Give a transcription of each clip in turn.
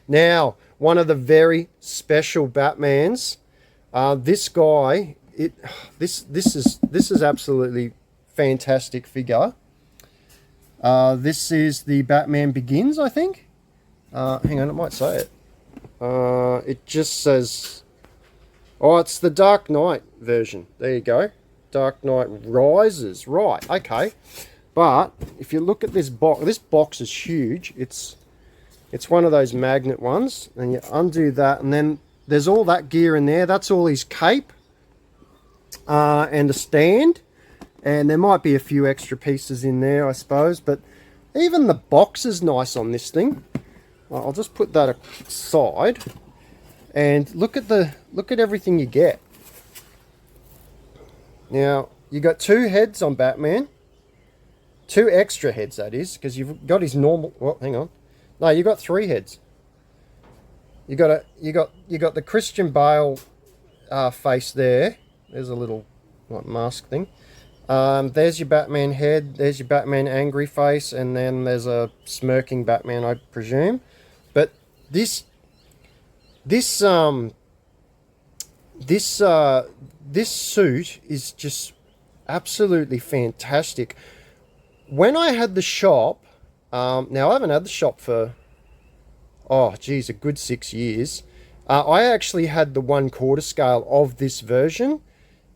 Now, one of the very special Batmans. This guy, this is absolutely fantastic figure. This is the Batman Begins, I think. Hang on, it might say it. It just says, oh, it's the Dark Knight version. There you go. Dark Knight Rises. Right, okay. But if you look at this box is huge. It's one of those magnet ones, and you undo that, and then there's all that gear in there. That's all his cape and a stand, and there might be a few extra pieces in there, I suppose, but even the box is nice on this thing. I'll just put that aside, and look at everything you get. Now, you got 2 heads on Batman, 2 extra heads, that is, because you've got his normal. Well, hang on. No, you got 3 heads. You got the Christian Bale face there. There's a little mask thing. There's your Batman head. There's your Batman angry face, and then there's a smirking Batman, I presume. But this suit is just absolutely fantastic. When I had the shop, now I haven't had the shop for, oh geez, a good 6 years. I actually had the 1/4 scale of this version,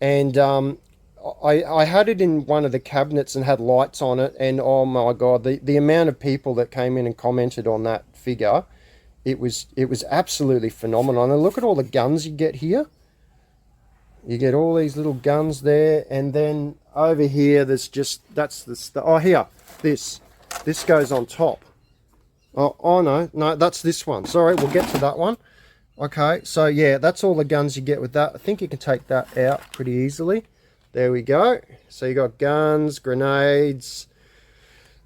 and I had it in one of the cabinets and had lights on it, and oh my god, the amount of people that came in and commented on that figure, it was absolutely phenomenal. And look at all the guns you get here. You get all these little guns there, and then over here there's just, that's the stuff. Oh, here, this goes on top. Oh no, that's this one. Sorry, we'll get to that one. Okay, so yeah, that's all the guns you get with that. I think you can take that out pretty easily. There we go. So you got guns, grenades,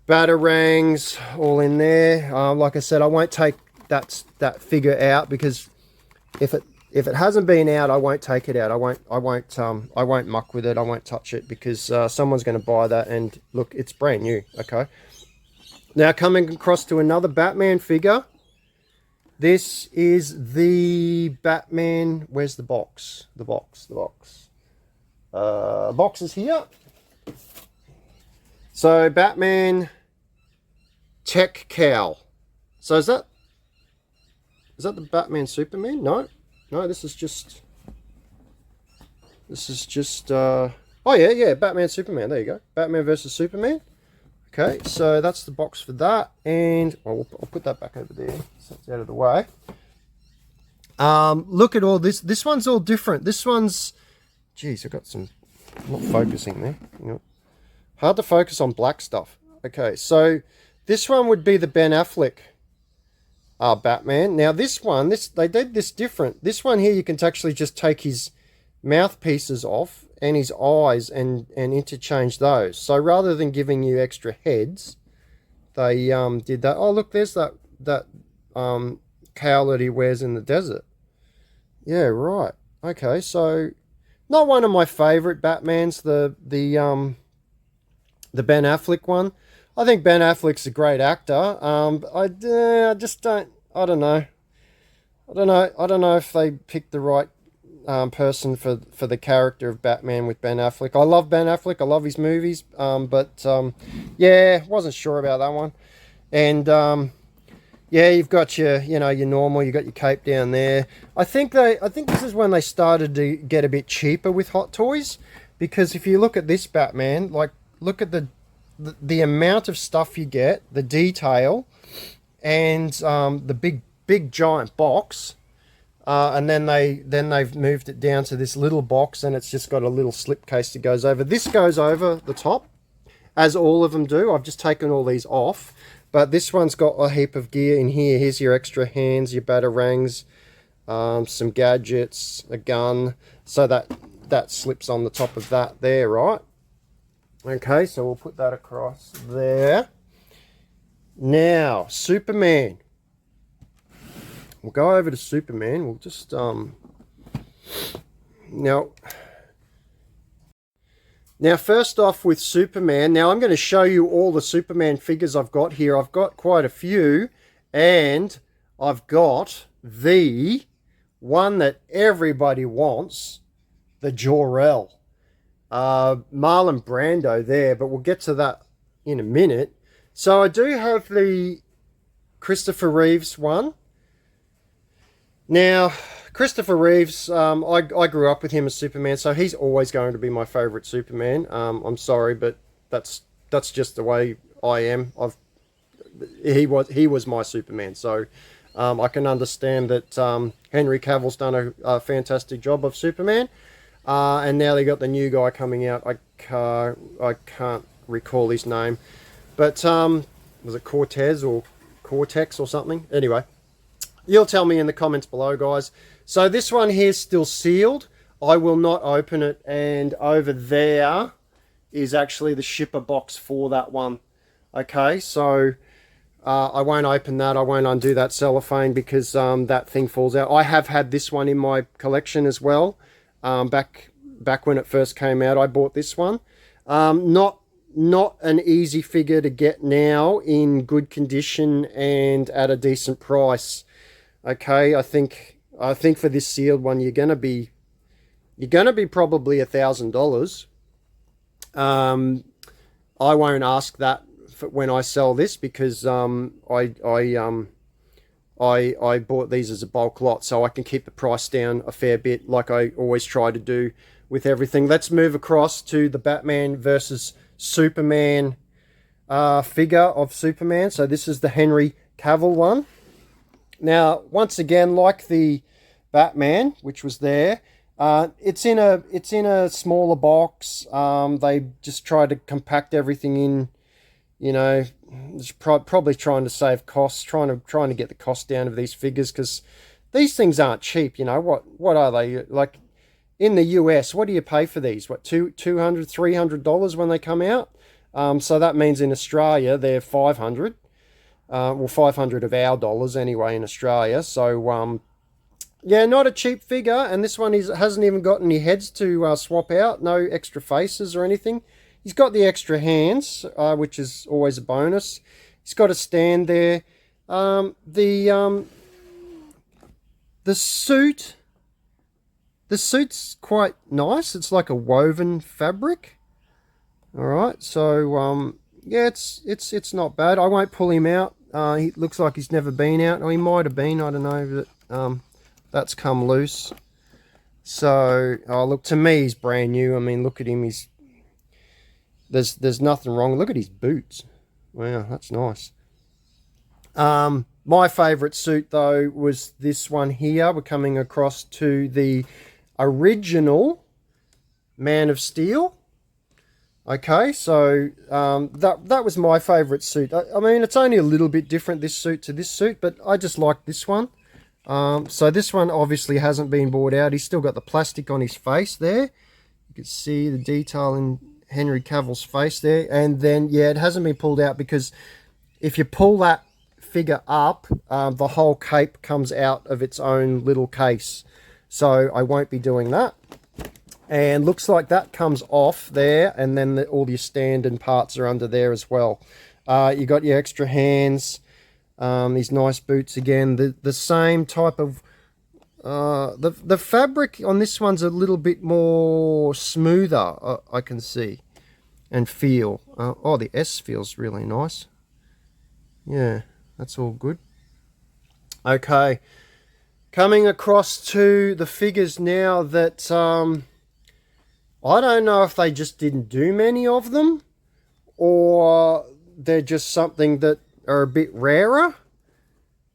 batarangs, all in there. Like I said, I won't take that figure out, because if it hasn't been out, I won't take it out. I won't muck with it. I won't touch it, because someone's going to buy that, and look, it's brand new. Okay. Now coming across to another Batman figure. This is the Batman. Where's the box? The box is here. So Batman Tech Cowl. So is that the Batman Superman? No, this is just oh yeah, Batman Superman. There you go. Batman versus Superman. Okay, so that's the box for that, and I'll put that back over there so it's out of the way. Look at all this. This one's all different. This one's, geez, I've got some, not focusing there. You know, hard to focus on black stuff. Okay, so this one would be the Ben Affleck Batman. Now this one, they did this different. This one here, you can actually just take his mouthpieces off and his eyes and interchange those. So rather than giving you extra heads, they did that. Oh look, there's that cowl that he wears in the desert. Yeah, right. Okay, so not one of my favorite Batmans, the Ben Affleck one. I think Ben Affleck's a great actor. I just don't. I don't know if they picked the right person for the character of Batman with Ben Affleck. I love Ben Affleck. I love his movies. Yeah, wasn't sure about that one. And yeah, you've got your normal. You got your cape down there. I think this is when they started to get a bit cheaper with Hot Toys, because if you look at this Batman, like look at the amount of stuff you get, the detail, and the big giant box. And then they've moved it down to this little box, and it's just got a little slipcase that goes over. This goes over the top, as all of them do. I've just taken all these off, but this one's got a heap of gear in here. Here's your extra hands, your batarangs, some gadgets, a gun. So that slips on the top of that there, right? Okay, so we'll put that across there. Now, Superman. We'll go over to Superman. We'll just now first off with Superman. Now I'm going to show you all the Superman figures I've got here. I've got quite a few, and I've got the one that everybody wants, the Jor-El. Marlon Brando there, but we'll get to that in a minute. So I do have the Christopher Reeves one. Now, Christopher Reeves, I grew up with him as Superman, so he's always going to be my favourite Superman. I'm sorry, but that's just the way I am. He was my Superman, so I can understand that Henry Cavill's done a fantastic job of Superman, and now they got the new guy coming out. I can't recall his name, but was it Cortez or Cortex or something? Anyway, you'll tell me in the comments below, guys. So this one here is still sealed. I will not open it, and over there is actually the shipper box for that one. Okay, so I won't open that. I won't undo that cellophane because that thing falls out. I have had this one in my collection as well. Back when it first came out, I bought this one. Not an easy figure to get now in good condition and at a decent price. Okay, I think for this sealed one you're gonna be probably $1,000. I won't ask that when I sell this because I bought these as a bulk lot, so I can keep the price down a fair bit, like I always try to do with everything. Let's move across to the Batman versus Superman figure of Superman. So this is the Henry Cavill one. Now, once again, like the Batman, which was there, it's in a smaller box. They just try to compact everything in, you know, probably trying to save costs, trying to get the cost down of these figures, because these things aren't cheap. You know, what are they like in the US? What do you pay for these? What, $200, $300 when they come out? So that means in Australia they're 500. Well, 500 of our dollars anyway in Australia. So yeah, not a cheap figure, and this one hasn't even got any heads to swap out, no extra faces or anything. He's got the extra hands, which is always a bonus. He's got a stand there. The suit's quite nice. It's like a woven fabric. All right, so yeah, it's not bad. I won't pull him out. He looks like he's never been out. Or he might have been, I don't know, but that's come loose. So, oh, look, to me, he's brand new. I mean, look at him. There's nothing wrong. Look at his boots. Wow, that's nice. My favourite suit, though, was this one here. We're coming across to the original Man of Steel. Okay, so that was my favourite suit. I mean, it's only a little bit different, this suit to this suit, but I just like this one. So this one obviously hasn't been bought out. He's still got the plastic on his face there. You can see the detail in Henry Cavill's face there. And then, yeah, it hasn't been pulled out because if you pull that figure up, the whole cape comes out of its own little case. So I won't be doing that. And looks like that comes off there, and then all your stand-in parts are under there as well. You got your extra hands, these nice boots again. The same type of the fabric on this one's a little bit more smoother. I can see and feel. Oh, the S feels really nice. Yeah, that's all good. Okay, coming across to the figures now that I don't know if they just didn't do many of them, or they're just something that are a bit rarer,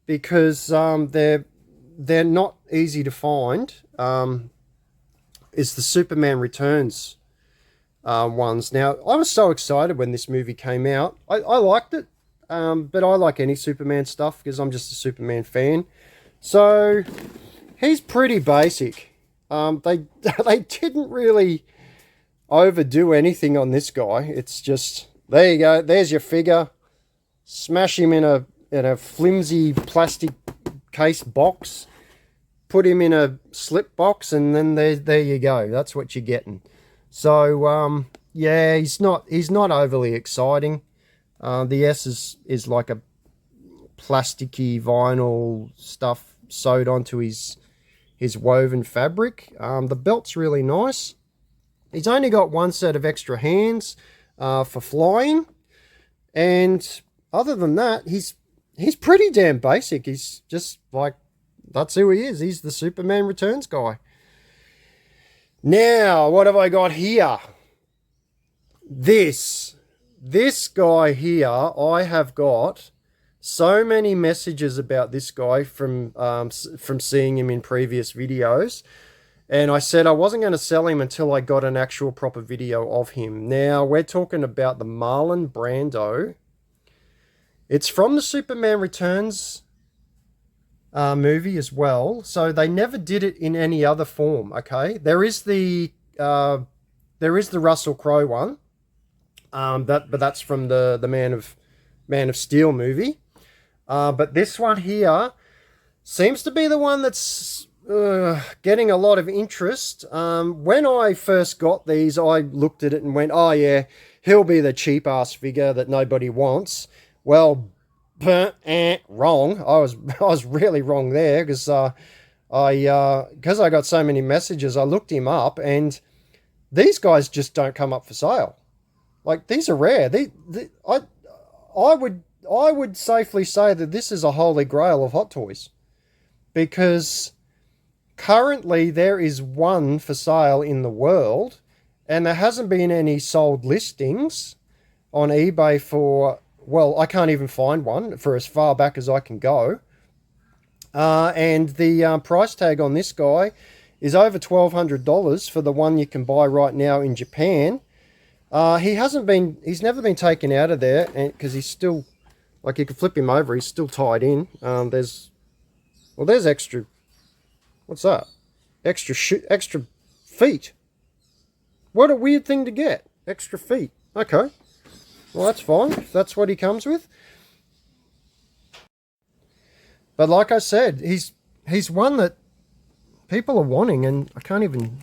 because they're not easy to find. Is the Superman Returns ones. Now, I was so excited when this movie came out. I liked it, but I like any Superman stuff because I'm just a Superman fan. So he's pretty basic. They didn't really overdo anything on this guy. It's just, there you go, there's your figure. Smash him in a flimsy plastic case box, put him in a slip box, and then there you go. That's what you're getting. So yeah, he's not overly exciting. The S is like a plasticky vinyl stuff sewed onto his woven fabric. The belt's really nice. He's only got one set of extra hands for flying, and other than that, he's pretty damn basic. He's just like, that's who he is. He's the Superman Returns guy. Now, what have I got here? This guy here, I have got so many messages about this guy from seeing him in previous videos. And I said I wasn't going to sell him until I got an actual proper video of him. Now, we're talking about the Marlon Brando. It's from the Superman Returns movie as well. So they never did it in any other form, okay? There is the Russell Crowe one. But that's from the Man of Steel movie. But this one here seems to be the one that's getting a lot of interest. When I first got these, I looked at it and went, oh yeah, he'll be the cheap ass figure that nobody wants. Well, wrong. I was really wrong there, because I got so many messages. I looked him up, and these guys just don't come up for sale. Like, these are rare. I would safely say that this is a holy grail of hot toys, because currently there is one for sale in the world, and there hasn't been any sold listings on eBay for, well, I can't even find one for as far back as I can go. And the price tag on this guy is over $1,200 for the one you can buy right now in Japan. He's never been taken out of there, because he's still, like, you can flip him over, he's still tied in. There's extra, what's that? Extra feet. What a weird thing to get. Extra feet. Okay. Well, that's fine. That's what he comes with. But like I said, he's one that people are wanting, and I can't even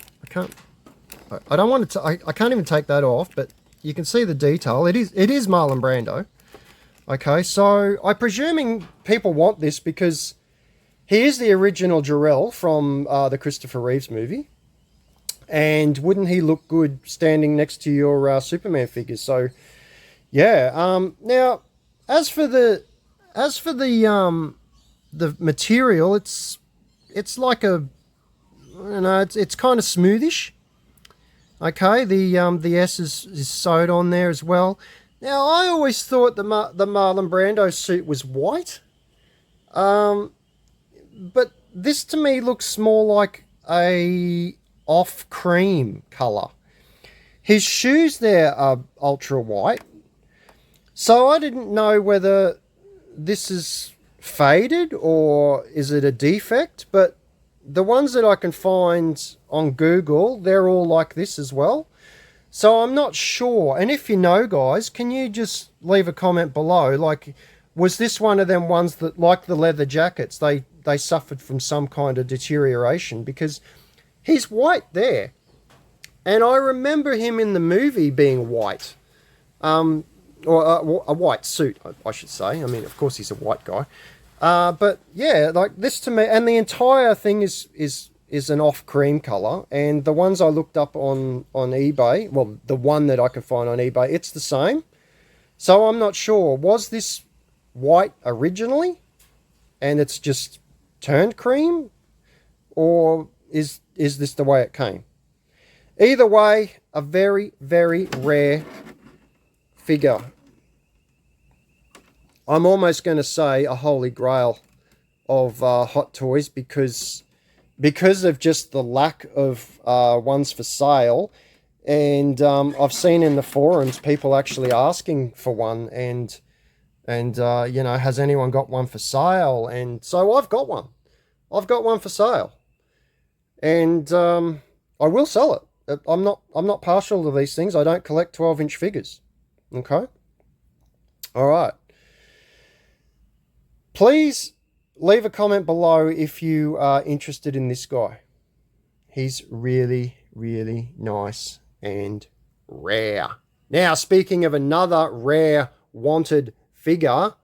take that off, but you can see the detail. It is Marlon Brando. Okay, so I'm presuming people want this because he is the original Jor-El from the Christopher Reeves movie. And wouldn't he look good standing next to your Superman figures? So, yeah. Now, as for the material, it's like it's kind of smoothish. Okay, the S is sewed on there as well. Now, I always thought the Marlon Brando suit was white. But this to me looks more like a off cream colour. His shoes there are ultra white. So I didn't know whether this is faded or is it a defect, but the ones that I can find on Google, they're all like this as well. So I'm not sure. And if you know, guys, can you just leave a comment below? Like, was this one of them ones that, like the leather jackets, they suffered from some kind of deterioration? Because he's white there. And I remember him in the movie being white. Or a white suit, I should say. I mean, of course, he's a white guy. But yeah, like this to me, and the entire thing is an off cream color. And the ones I looked up on eBay, well, the one that I can find on eBay, it's the same. So I'm not sure. Was this white originally, and it's just turned cream, or is this the way it came? Either way, a very, very rare figure. I'm almost going to say a holy grail of hot toys, because of just the lack of ones for sale. And I've seen in the forums people actually asking for one, and you know, has anyone got one for sale? And so I've got one. I've got one for sale, and I will sell it. I'm not partial to these things. I don't collect 12-inch figures. Okay. All right. Please leave a comment below if you are interested in this guy. He's really, really nice and rare. Now, speaking of another rare wanted figure,